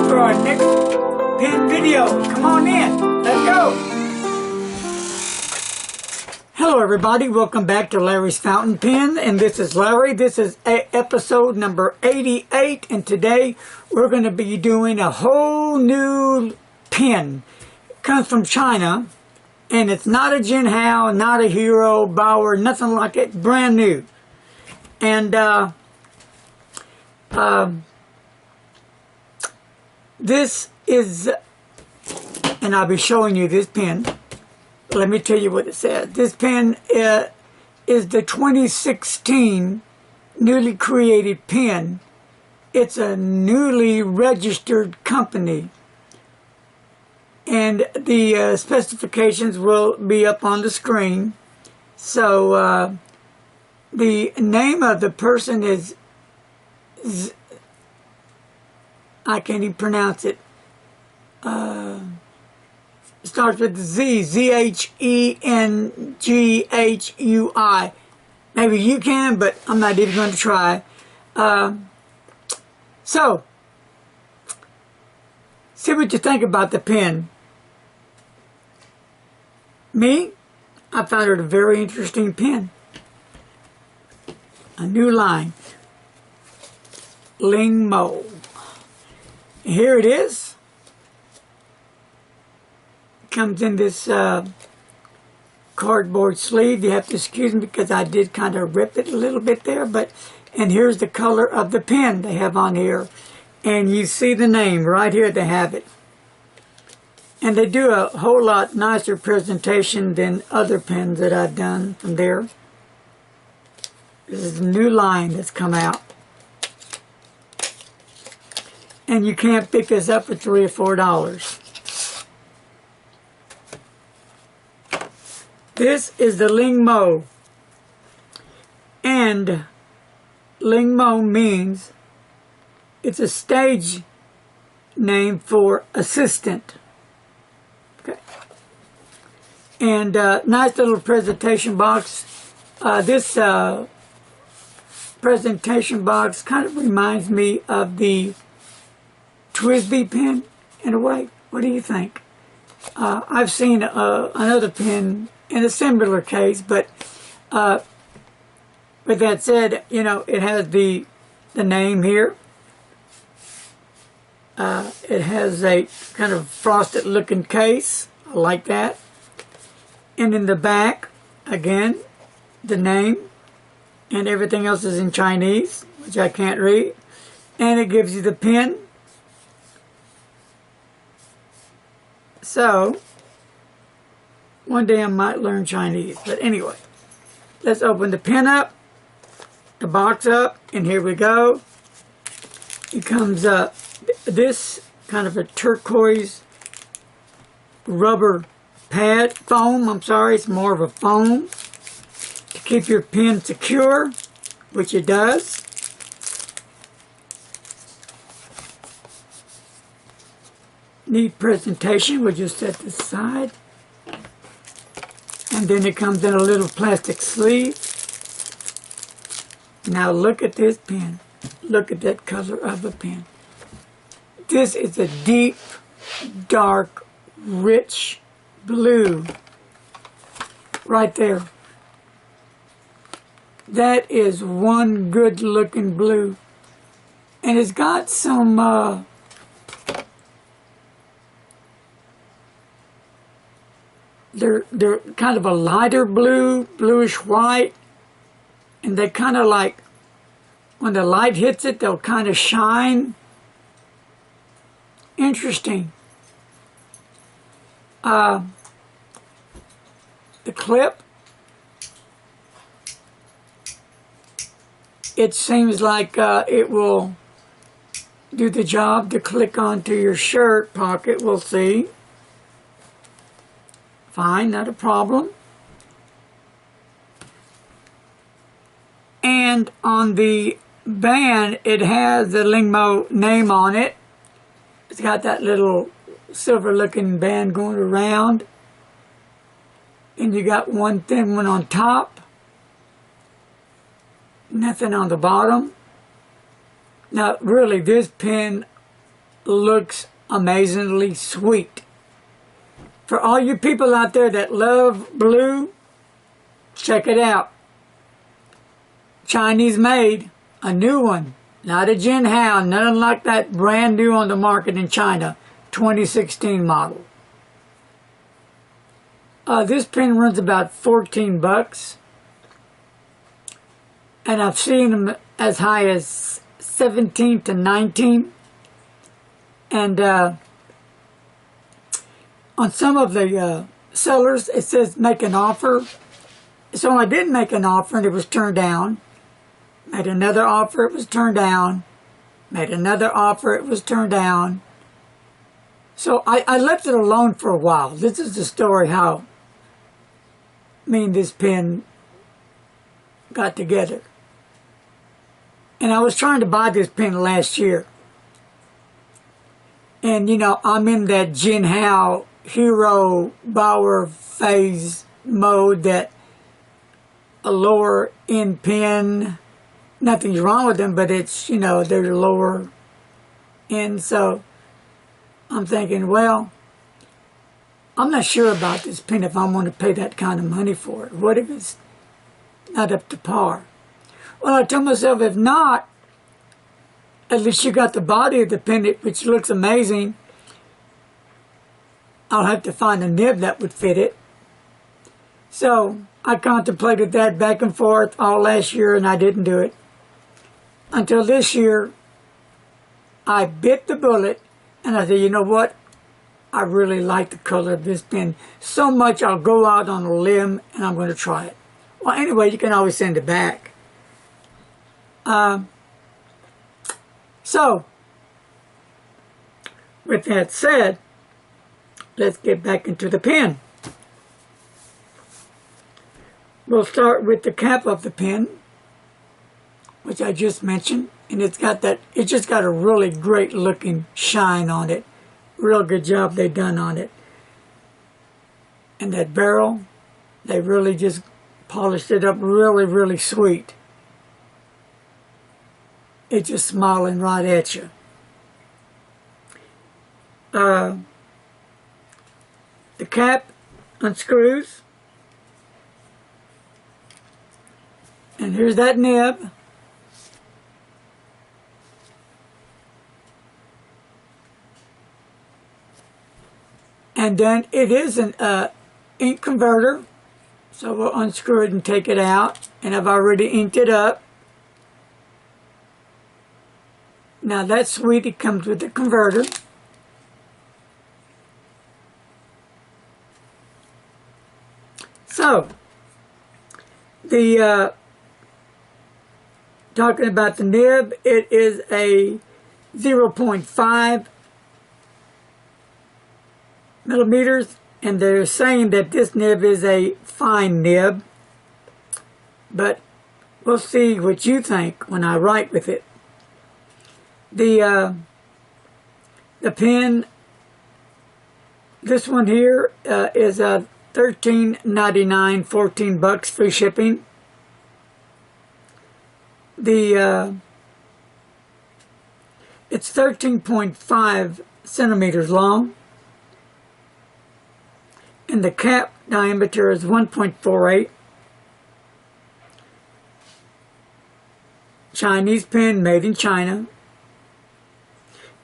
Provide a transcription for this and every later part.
for our next pen video. Come on in. Let's go. Hello everybody. Welcome back to Larry's Fountain Pen. And this is Larry. This is episode number 88. And today we're going to be doing a whole new pen. It comes from China. And it's not a Jinhao, not a Hero, Bauer, nothing like it. Brand new. And this is, and I'll be showing you this pen. Let me tell you what it says. This pen is the 2016 newly created pen. It's a newly registered company. And the specifications will be up on the screen. So the name of the person is, I can't even pronounce it. It starts with Z, Z-H-E-N-G-H-U-I. Maybe you can, but I'm not even going to try. So, see what you think about the pen. Me, I found it a very interesting pen. A new line. Lingmo. Here it is. Comes in this cardboard sleeve. You have to excuse me because I did kind of rip it a little bit there. And here's the color of the pen they have on here. And you see the name right here. They have it. And they do a whole lot nicer presentation than other pens that I've done from there. This is a new line that's come out. And you can't pick this up for $3 or $4. This is the Lingmo. And Lingmo means it's a stage name for assistant. Okay. And nice little presentation box. This presentation box kind of reminds me of the Twisby pen in a way. What do you think? I've seen another pen in a similar case, but with that said, you know, it has the name here. It has a kind of frosted looking case. I like that. And in the back, again, the name, and everything else is in Chinese, which I can't read. And it gives you the pen. So, one day I might learn Chinese. But anyway, let's open the pen up, the box up, and here we go. It comes up this kind of a turquoise rubber pad, foam, I'm sorry, it's more of a foam to keep your pen secure, which it does. Neat presentation. We'll just set this aside. And then it comes in a little plastic sleeve. Now look at this pen. Look at that color of the pen. This is a deep, dark, rich blue. Right there. That is one good looking blue. And it's got some they're kind of a lighter blue, bluish white, and they kind of like, when the light hits it, they'll kind of shine. Interesting. The clip, it seems like it will do the job to click onto your shirt pocket. We'll see. Fine, not a problem. And on the band, it has the Lingmo name on it. It's got that little silver-looking band going around. And you got one thin one on top. Nothing on the bottom. Now, really, this pen looks amazingly sweet. For all you people out there that love blue, check it out. Chinese made, a new one, not a Jinhao, nothing like that, brand new on the market in China, 2016 model. This pen runs about 14 bucks, and I've seen them as high as 17 to 19, and on some of the sellers it says make an offer. So I did make an offer and it was turned down. Made another offer, it was turned down. Made another offer, it was turned down. So I left it alone for a while. This is the story how me and this pen got together. And I was trying to buy this pen last year. And you know, I'm in that Jinhao hero Bauer phase mode, that a lower end pen, nothing's wrong with them, but it's, you know, they're lower end. So I'm thinking, well, I'm not sure about this pen if I'm going to pay that kind of money for it. What if it's not up to par? Well, I told myself, if not, at least you got the body of the pen, which looks amazing. I'll have to find a nib that would fit it. So I contemplated that back and forth all last year, and I didn't do it. Until this year, I bit the bullet, and I said, you know what? I really like the color of this pen so much I'll go out on a limb and I'm going to try it. Well, anyway, you can always send it back. So, with that said, let's get back into the pen. We'll start with the cap of the pen, which I just mentioned, and it's just got a really great looking shine on it. Real good job they done on it. And that barrel, they really just polished it up really, really sweet. It's just smiling right at you. The cap unscrews. And here's that nib. And then it is an ink converter. So we'll unscrew it and take it out. And I've already inked it up. Now that's sweet, it comes with the converter. So, talking about the nib, it is a 0.5 millimeters, and they're saying that this nib is a fine nib, but we'll see what you think when I write with it. The pen, this one here is $13.99, 14 bucks, free shipping. It's 13.5 centimeters long, and the cap diameter is 1.48. Chinese pen, made in China.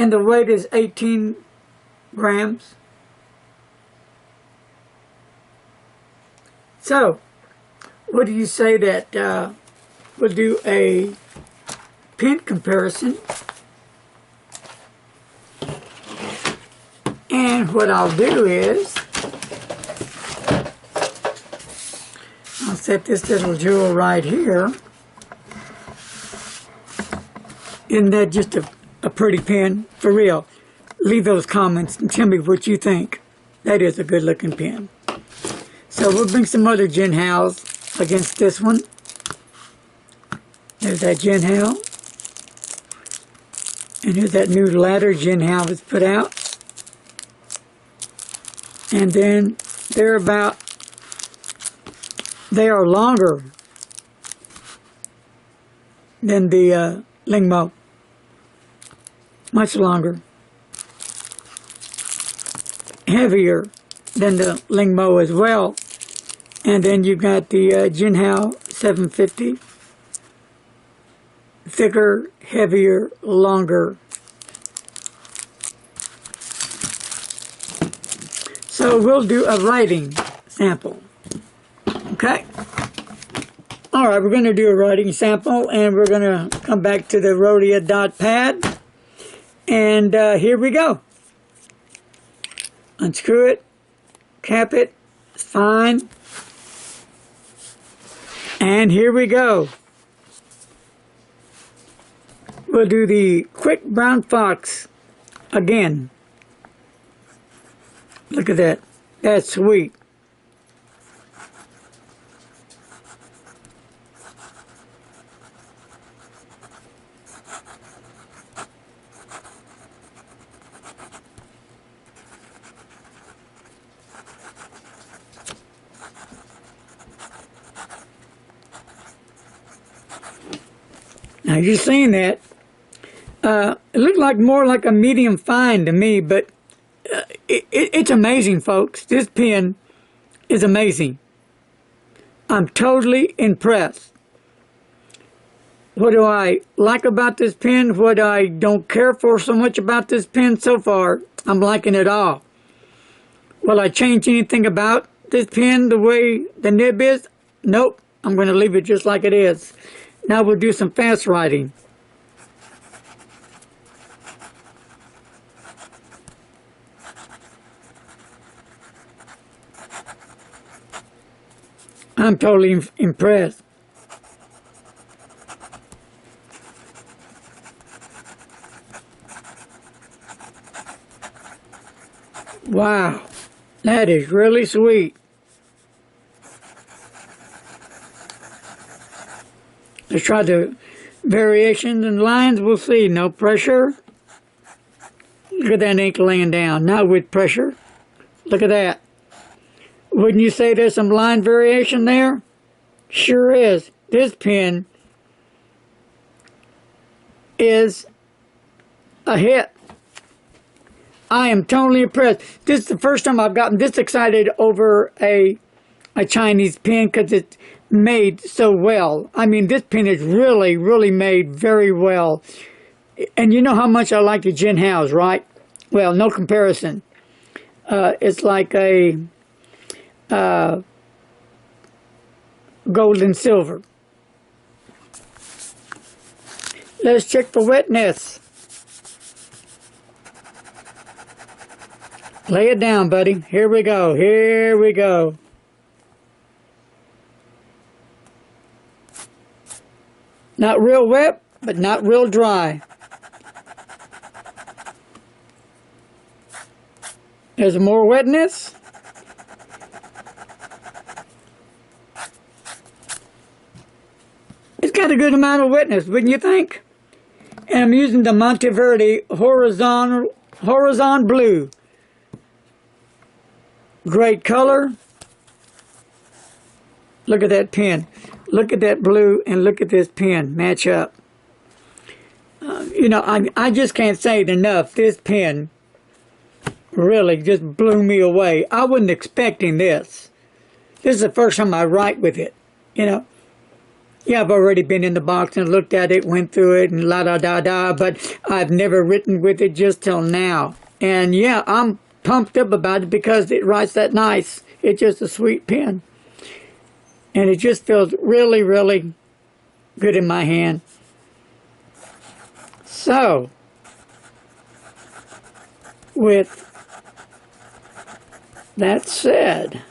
And the weight is 18 grams. So, what do you say that we'll do a pen comparison? And what I'll do is, I'll set this little jewel right here. Isn't that just a pretty pen? For real. Leave those comments and tell me what you think. That is a good looking pen. So we'll bring some other Jinhaos against this one. There's that Jinhao. And here's that new ladder Jinhao was put out. And then they are longer than the Lingmo. Much longer. heavier than the Lingmo as well. And then you've got the Jinhao 750. Thicker, heavier, longer. So we'll do a writing sample. Okay? Alright, we're going to do a writing sample, and we're going to come back to the Rhodia dot pad. And here we go. Unscrew it, cap it, it's fine. And here we go. We'll do the quick brown fox again. Look at that. That's sweet. Now you're seeing that. It looked like more like a medium fine to me, but it's amazing, folks. This pen is amazing. I'm totally impressed. What do I like about this pen? What I don't care for so much about this pen so far, I'm liking it all. Will I change anything about this pen the way the nib is? Nope. I'm going to leave it just like it is. Now we'll do some fast writing. I'm totally impressed. Wow, that is really sweet. Let's try the variations and lines. We'll see. No pressure. Look at that ink laying down. Now with pressure. Look at that. Wouldn't you say there's some line variation there? Sure is. This pen is a hit. I am totally impressed. This is the first time I've gotten this excited over a Chinese pen because it's made so well. I mean, this pen is really, really made very well. And you know how much I like the Jinhaos, right? Well, no comparison. It's like a gold and silver. Let's check for wetness. Lay it down, buddy. Here we go. Here we go. Not real wet, but not real dry. There's more wetness. It's got a good amount of wetness, wouldn't you think? And I'm using the Monteverde Horizon Blue. Great color. Look at that pen. Look at that blue and look at this pen. Match up. You know, I just can't say it enough. This pen really just blew me away. I wasn't expecting this. This is the first time I write with it, you know. Yeah, I've already been in the box and looked at it, went through it, and la-da-da-da, but I've never written with it just till now. And yeah, I'm pumped up about it because it writes that nice. It's just a sweet pen. And it just feels really, really good in my hand. So, with that said,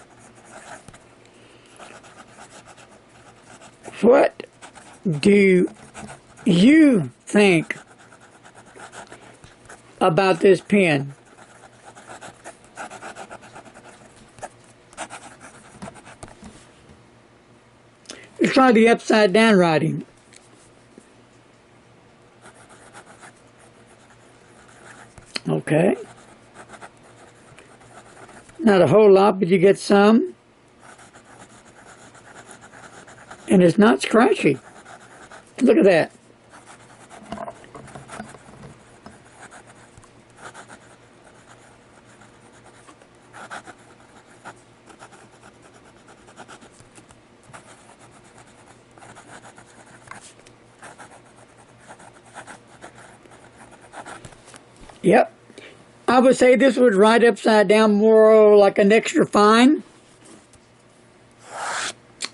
what do you think about this pen? Let's try the upside down writing. Okay. Not a whole lot, but you get some. And it's not scratchy. Look at that. Yep. I would say this would write upside down more like an extra fine.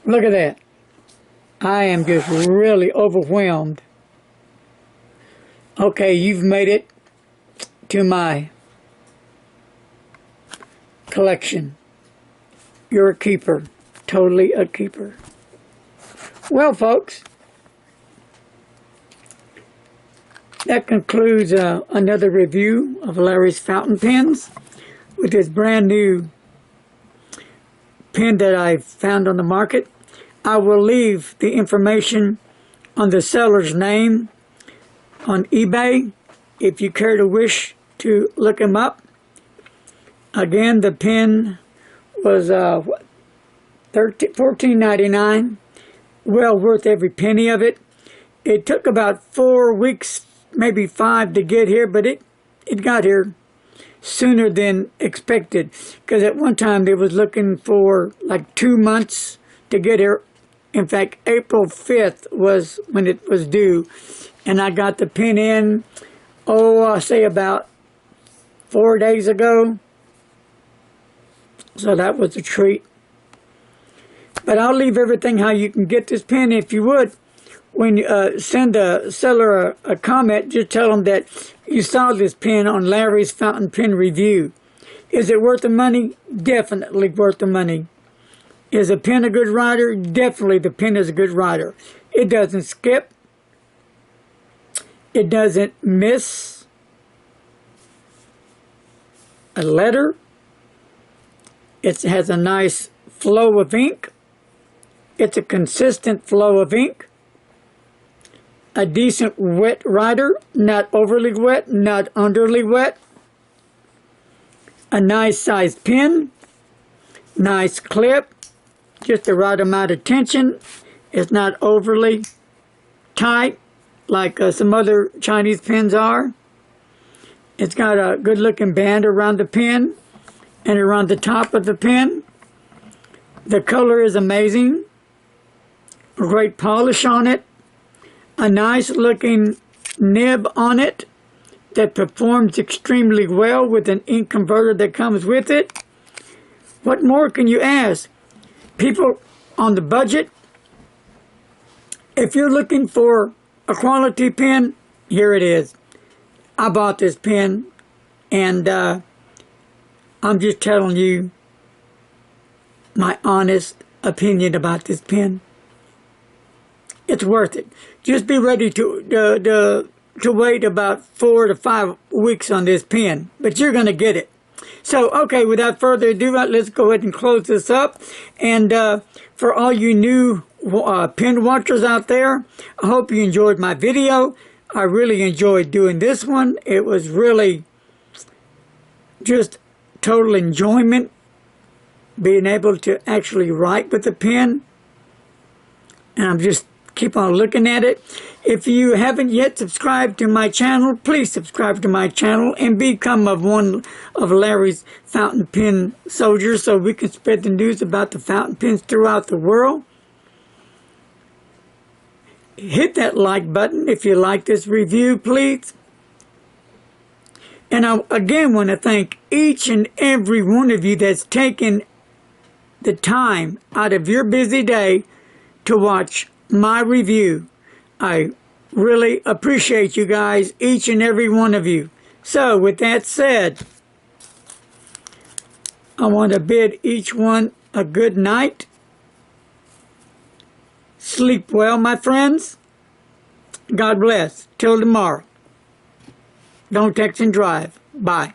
Look at that. I am just really overwhelmed. Okay, you've made it to my collection. You're a keeper. Totally a keeper. Well, folks, that concludes another review of Larry's fountain pens with this brand new pen that I found on the market. I will leave the information on the seller's name on eBay if you care to wish to look him up. Again, the pen was $14.99. Well worth every penny of it. It took about 4 weeks, maybe 5 to get here, but it got here sooner than expected, because at one time they was looking for like 2 months to get here. In fact, April 5th was when it was due, and I got the pen in, I say about 4 days ago, so that was a treat. But I'll leave everything how you can get this pen. If you would, when you send the seller a comment, just tell them that you saw this pen on Larry's Fountain Pen Review. Is it worth the money? Definitely worth the money. Is a pen a good writer? Definitely the pen is a good writer. It doesn't skip. It doesn't miss a letter. It has a nice flow of ink. It's a consistent flow of ink. A decent wet writer, not overly wet, not underly wet. A nice sized pen. Nice clip. Just the right amount of tension. It's not overly tight like some other Chinese pens are. It's got a good looking band around the pen and around the top of the pen. The color is amazing. A great polish on it. A nice looking nib on it that performs extremely well with an ink converter that comes with it. What more can you ask? People on the budget, if you're looking for a quality pen, here it is. I bought this pen, and I'm just telling you my honest opinion about this pen. It's worth it. Just be ready to wait about 4 to 5 weeks on this pen, but you're going to get it. So, okay, without further ado, let's go ahead and close this up. And for all you new pen watchers out there, I hope you enjoyed my video. I really enjoyed doing this one. It was really just total enjoyment being able to actually write with the pen. And I'm just keep on looking at it. If you haven't yet subscribed to my channel, please subscribe to my channel and become one of Larry's fountain pen soldiers so we can spread the news about the fountain pens throughout the world. Hit that like button if you like this review, please. And I again want to thank each and every one of you that's taken the time out of your busy day to watch my review. I really appreciate you guys, each and every one of you. So with that said, I want to bid each one a good night. Sleep well, my friends. God bless. Till tomorrow. Don't text and drive. Bye.